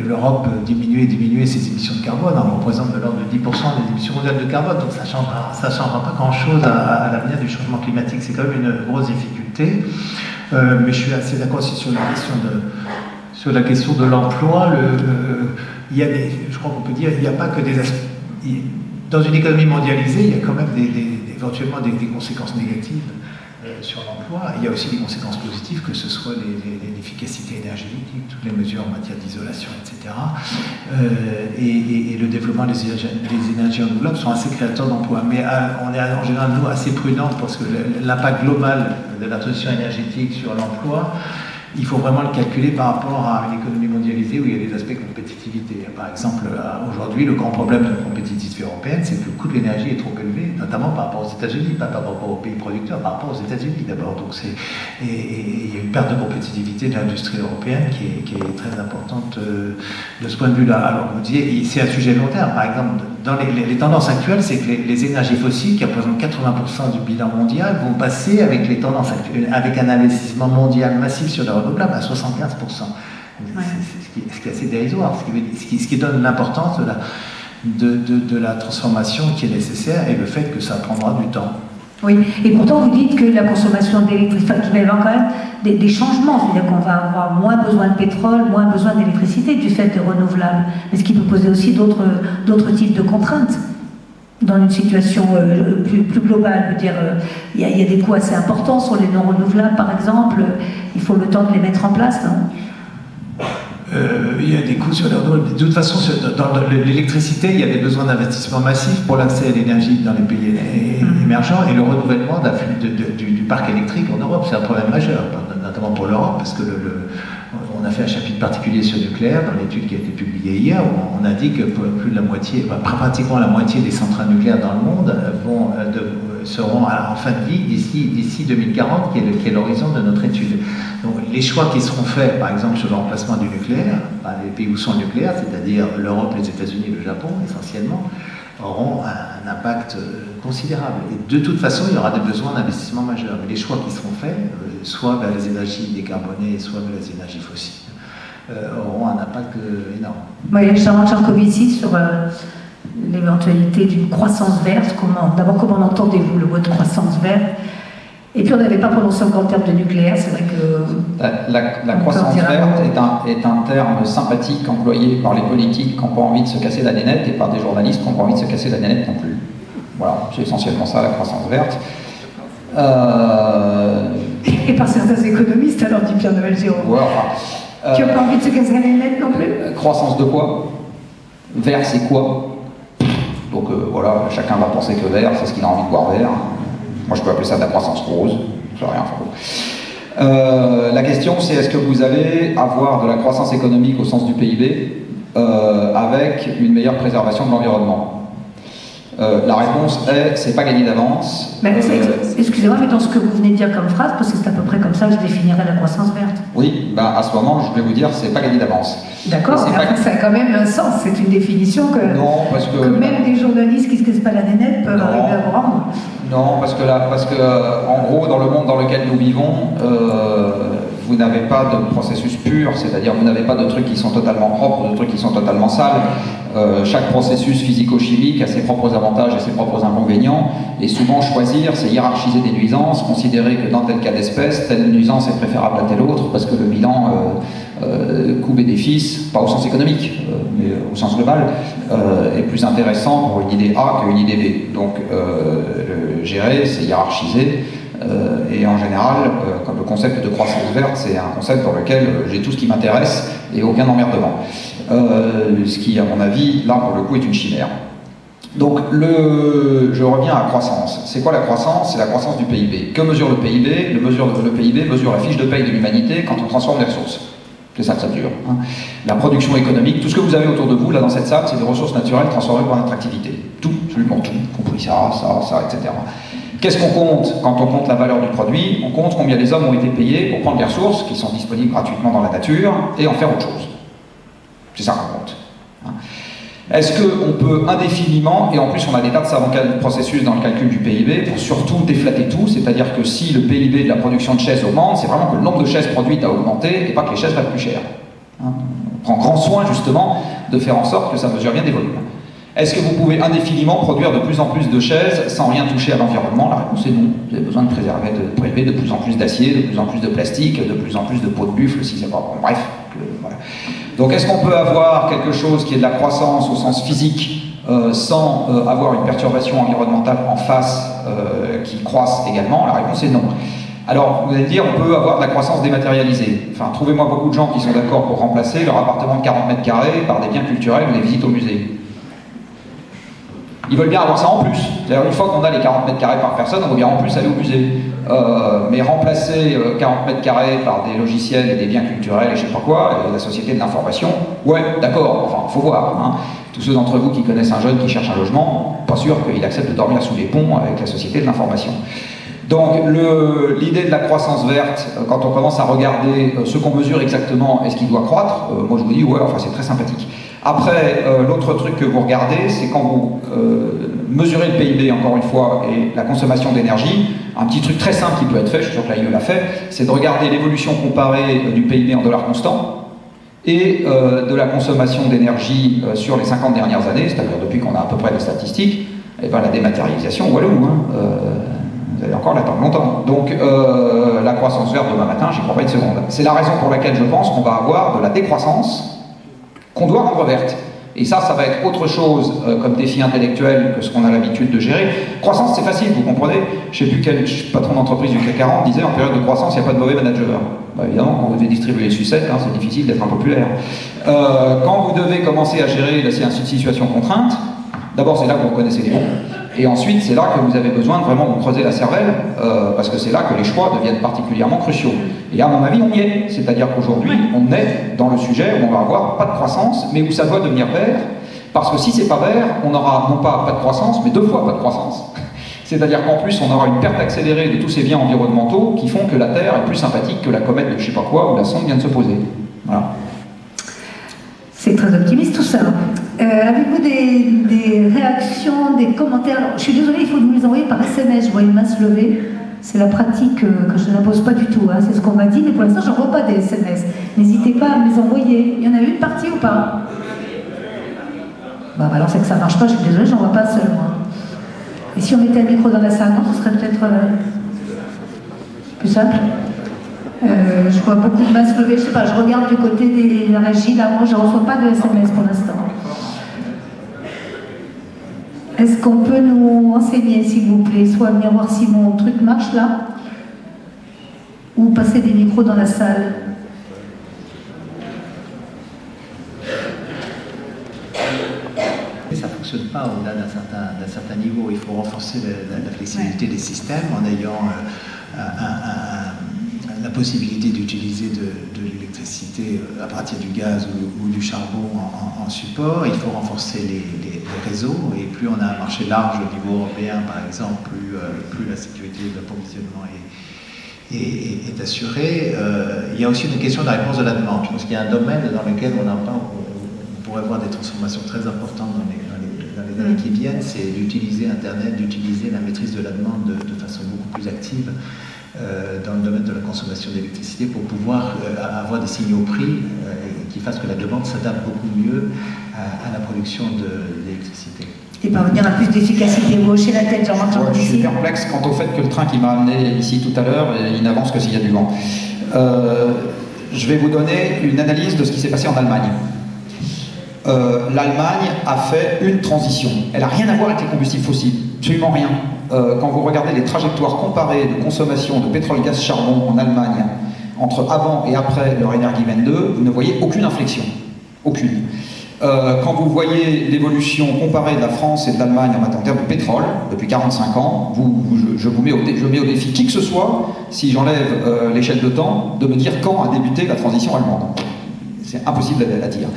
Speaker 3: l'Europe diminuer ses émissions de carbone, on représente de l'ordre de 10% des émissions mondiales de carbone, donc ça ne changera pas grand-chose à l'avenir du changement climatique. C'est quand même une grosse difficulté. Mais je suis assez d'accord aussi sur la question de l'emploi. Je crois qu'on peut dire qu'il n'y a pas que des aspects. Dans une économie mondialisée, il y a quand même éventuellement des conséquences négatives sur l'emploi. Il y a aussi des conséquences positives, que ce soit l'efficacité énergétique, toutes les mesures en matière d'isolation, etc. Et le développement des énergies renouvelables sont assez créateurs d'emplois. Mais on est en général, nous, assez prudents parce que l'impact global de la transition énergétique sur l'emploi, il faut vraiment le calculer par rapport à une économie mondialisée où il y a des aspects de compétitivité. Par exemple, aujourd'hui, le grand problème de la compétitivité européenne, c'est que le coût de l'énergie est trop élevé, notamment par rapport aux États-Unis, pas par rapport aux pays producteurs, par rapport aux États-Unis d'abord. Donc il y a une perte de compétitivité de l'industrie européenne qui est très importante de ce point de vue-là. Alors, vous disiez, c'est un sujet long terme. Par exemple, dans les tendances actuelles, c'est que les énergies fossiles, qui représentent 80% du bilan mondial, vont passer avec les tendances actuelles, avec un investissement mondial massif sur les renouvelables à 75%. Ouais. Ce qui est assez dérisoire, ce qui donne l'importance de la transformation qui est nécessaire et le fait que ça prendra du temps.
Speaker 1: Oui, et pourtant vous dites que la consommation d'électricité, qu'il va y avoir quand même des changements, c'est-à-dire qu'on va avoir moins besoin de pétrole, moins besoin d'électricité du fait des renouvelables, mais ce qui peut poser aussi d'autres types de contraintes dans une situation plus globale. Je veux dire, il y a des coûts assez importants sur les non renouvelables, par exemple, il faut le temps de les mettre en place, non ?
Speaker 3: Il y a des coûts sur de toute façon, dans l'électricité, il y a des besoins d'investissement massif pour l'accès à l'énergie dans les pays émergents et le renouvellement du parc électrique en Europe. C'est un problème majeur, notamment pour l'Europe, parce que on a fait un chapitre particulier sur le nucléaire dans l'étude qui a été publiée hier, où on indique que plus de la moitié, pratiquement la moitié des centrales nucléaires dans le monde seront en fin de vie d'ici 2040, qui est l'horizon de notre étude. Donc les choix qui seront faits, par exemple sur le remplacement du nucléaire, les pays où sont le nucléaire, c'est-à-dire l'Europe, les États-Unis et le Japon essentiellement, auront un impact considérable. Et de toute façon, il y aura des besoins d'investissement majeurs. Mais les choix qui seront faits, soit vers les énergies décarbonées, soit vers les énergies fossiles, auront un impact énorme.
Speaker 1: Oui, Jean Jancovici sur l'éventualité d'une croissance verte. D'abord, comment entendez-vous le mot de croissance verte? Et puis on n'avait pas prononcé encore le terme de nucléaire, c'est vrai que...
Speaker 2: La croissance verte est un terme sympathique employé par les politiques qui n'ont pas envie de se casser la nénette et par des journalistes qui n'ont pas envie de se casser la nénette non plus. Voilà, c'est essentiellement ça, la croissance verte.
Speaker 1: Et par certains économistes, alors, dit Pierre-Noël Géraud.
Speaker 2: Ouais,
Speaker 1: qui n'ont pas envie de se casser la nénette non plus.
Speaker 2: Croissance de quoi? Vert, c'est quoi? Donc voilà, chacun va penser que vert, c'est ce qu'il a envie de voir vert. Moi, je peux appeler ça de la croissance rose. Je sais rien. La question, c'est est-ce que vous allez avoir de la croissance économique au sens du PIB avec une meilleure préservation de l'environnement? La réponse est c'est pas gagné d'avance.
Speaker 1: Excusez-moi, mais dans ce que vous venez de dire comme phrase, parce que c'est à peu près comme ça que je définirais la croissance verte.
Speaker 2: Oui, à ce moment, je vais vous dire c'est pas gagné d'avance.
Speaker 1: D'accord, mais après, ça a quand même un sens. C'est une définition que même des journalistes qui se cassent pas la nénette peuvent arriver à rendre.
Speaker 2: Non, parce que en gros, dans le monde dans lequel nous vivons, vous n'avez pas de processus pur, c'est-à-dire vous n'avez pas de trucs qui sont totalement propres, de trucs qui sont totalement sales. Chaque processus physico-chimique a ses propres avantages et ses propres inconvénients, et souvent choisir, c'est hiérarchiser des nuisances, considérer que dans tel cas d'espèce, telle nuisance est préférable à telle autre, parce que le bilan coût-bénéfice, pas au sens économique, mais au sens global, est plus intéressant pour une idée A qu'une idée B. Donc gérer, c'est hiérarchiser. Et en général, comme le concept de croissance verte, c'est un concept dans lequel j'ai tout ce qui m'intéresse et aucun emmerdement. Ce qui, à mon avis, là pour le coup, est une chimère. Donc, je reviens à la croissance. C'est quoi la croissance? C'est la croissance du PIB. Que mesure le PIB? Le PIB mesure la fiche de paye de l'humanité quand on transforme les ressources. C'est ça que ça mesure. Hein. La production économique, tout ce que vous avez autour de vous, là dans cette salle, c'est des ressources naturelles transformées par l'attractivité. Tout, absolument tout, compris ça, etc. Qu'est-ce qu'on compte quand on compte la valeur du produit? On compte combien les hommes ont été payés pour prendre des ressources qui sont disponibles gratuitement dans la nature et en faire autre chose. C'est ça qu'on compte. Est-ce qu'on peut indéfiniment, et en plus on a des tas de savants processus dans le calcul du PIB pour surtout déflater tout, c'est-à-dire que si le PIB de la production de chaises augmente, c'est vraiment que le nombre de chaises produites a augmenté et pas que les chaises valent plus cher. On prend grand soin justement de faire en sorte que ça mesure bien des volumes. Est-ce que vous pouvez indéfiniment produire de plus en plus de chaises sans rien toucher à l'environnement? La réponse est non. Vous avez besoin de prélever de plus en plus d'acier, de plus en plus de plastique, de plus en plus de peau de buffle, si c'est pas bon. Bref. Voilà. Donc est-ce qu'on peut avoir quelque chose qui est de la croissance au sens physique sans avoir une perturbation environnementale en face qui croisse également? La réponse est non. Alors, vous allez dire, on peut avoir de la croissance dématérialisée. Enfin, trouvez-moi beaucoup de gens qui sont d'accord pour remplacer leur appartement de 40 mètres carrés par des biens culturels ou des visites au musée. Ils veulent bien avoir ça en plus. C'est-à-dire, une fois qu'on a les 40 mètres carrés par personne, on veut bien en plus aller au musée. Mais remplacer 40 mètres carrés par des logiciels et des biens culturels et je sais pas quoi, et la société de l'information, ouais, d'accord, enfin, faut voir. Hein. Tous ceux d'entre vous qui connaissent un jeune qui cherche un logement, pas sûr qu'il accepte de dormir sous les ponts avec la société de l'information. Donc, l'idée de la croissance verte, quand on commence à regarder ce qu'on mesure exactement, est-ce qu'il doit croître, moi je vous dis, ouais, enfin, c'est très sympathique. Après, l'autre truc que vous regardez, c'est quand vous mesurez le PIB, encore une fois, et la consommation d'énergie, un petit truc très simple qui peut être fait, je suis sûr que l'AIE l'a fait, c'est de regarder l'évolution comparée du PIB en dollars constants et de la consommation d'énergie sur les 50 dernières années, c'est-à-dire depuis qu'on a à peu près des statistiques, et ben la dématérialisation, voilà où, vous allez encore l'attendre longtemps. Donc la croissance verte demain matin, j'y crois pas une seconde. C'est la raison pour laquelle je pense qu'on va avoir de la décroissance qu'on doit rendre verte. Et ça va être autre chose comme défi intellectuel que ce qu'on a l'habitude de gérer. Croissance, c'est facile, vous comprenez. Je ne sais plus quel patron d'entreprise du CAC 40 disait en période de croissance, il n'y a pas de mauvais manager. Bah, évidemment, quand vous devez distribuer les sucettes, hein, c'est difficile d'être impopulaire. Quand vous devez commencer à gérer une situation contrainte, d'abord c'est là que vous reconnaissez les bons. Et ensuite, c'est là que vous avez besoin de vraiment vous creuser la cervelle, parce que c'est là que les choix deviennent particulièrement cruciaux. Et à mon avis, on y est. C'est-à-dire qu'aujourd'hui, on est dans le sujet où on va avoir pas de croissance, mais où ça doit devenir vert, parce que si c'est pas vert, on aura non pas de croissance, mais 2 fois pas de croissance. C'est-à-dire qu'en plus, on aura une perte accélérée de tous ces biens environnementaux qui font que la Terre est plus sympathique que la comète de je sais pas quoi où la sonde vient de se poser. Voilà.
Speaker 1: C'est très optimiste tout ça. Avez-vous des réactions, des commentaires? Alors, je suis désolée, il faut nous les envoyer par SMS. Je vois une main se lever. C'est la pratique que je n'impose pas du tout. Hein. C'est ce qu'on m'a dit, mais pour l'instant, je n'envoie pas des SMS. N'hésitez pas à me les envoyer. Il y en a une partie ou pas? Bah, alors c'est que ça ne marche pas. Je suis désolée, je n'en vois pas seul, moi. Et si on mettait un micro dans la salle, non, ce serait peut-être plus simple. Je vois beaucoup de mains se lever, je sais pas, je regarde du côté de la régie, là, moi je ne reçois pas de SMS pour l'instant. Est-ce qu'on peut nous renseigner, s'il vous plaît, soit venir voir si mon truc marche là, ou passer des micros dans la salle?
Speaker 3: Ça ne fonctionne pas au-delà d'un certain niveau. Il faut renforcer la flexibilité des systèmes en ayant la possibilité d'utiliser de l'électricité à partir du gaz ou du charbon en support. Il faut renforcer les réseaux, et plus on a un marché large au niveau européen, par exemple, plus la sécurité de l'approvisionnement est assurée. Il y a aussi une question de la réponse de la demande. Je pense qu'il y a un domaine dans lequel on pourrait voir des transformations très importantes dans les années qui viennent, c'est d'utiliser Internet, d'utiliser la maîtrise de la demande de façon beaucoup plus active dans le domaine de la consommation d'électricité pour pouvoir avoir des signaux prix qui fassent que la demande s'adapte beaucoup mieux à la production d'électricité.
Speaker 1: Et parvenir à plus d'efficacité. Vous hochez la tête, Jean-Marc.
Speaker 2: Je suis perplexe quant au fait que le train qui m'a amené ici tout à l'heure, il n'avance que s'il y a du vent. Je vais vous donner une analyse de ce qui s'est passé en Allemagne. L'Allemagne a fait une transition. Elle n'a rien à voir avec les combustibles fossiles, absolument rien. Quand vous regardez les trajectoires comparées de consommation de pétrole, gaz, charbon en Allemagne, entre avant et après leur énergie 22, vous ne voyez aucune inflexion. Aucune. Quand vous voyez l'évolution comparée de la France et de l'Allemagne en termes de pétrole, depuis 45 ans, je mets au défi qui que ce soit, si j'enlève l'échelle de temps, de me dire quand a débuté la transition allemande. C'est impossible à dire.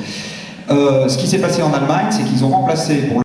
Speaker 2: Ce qui s'est passé en Allemagne, c'est qu'ils ont remplacé pour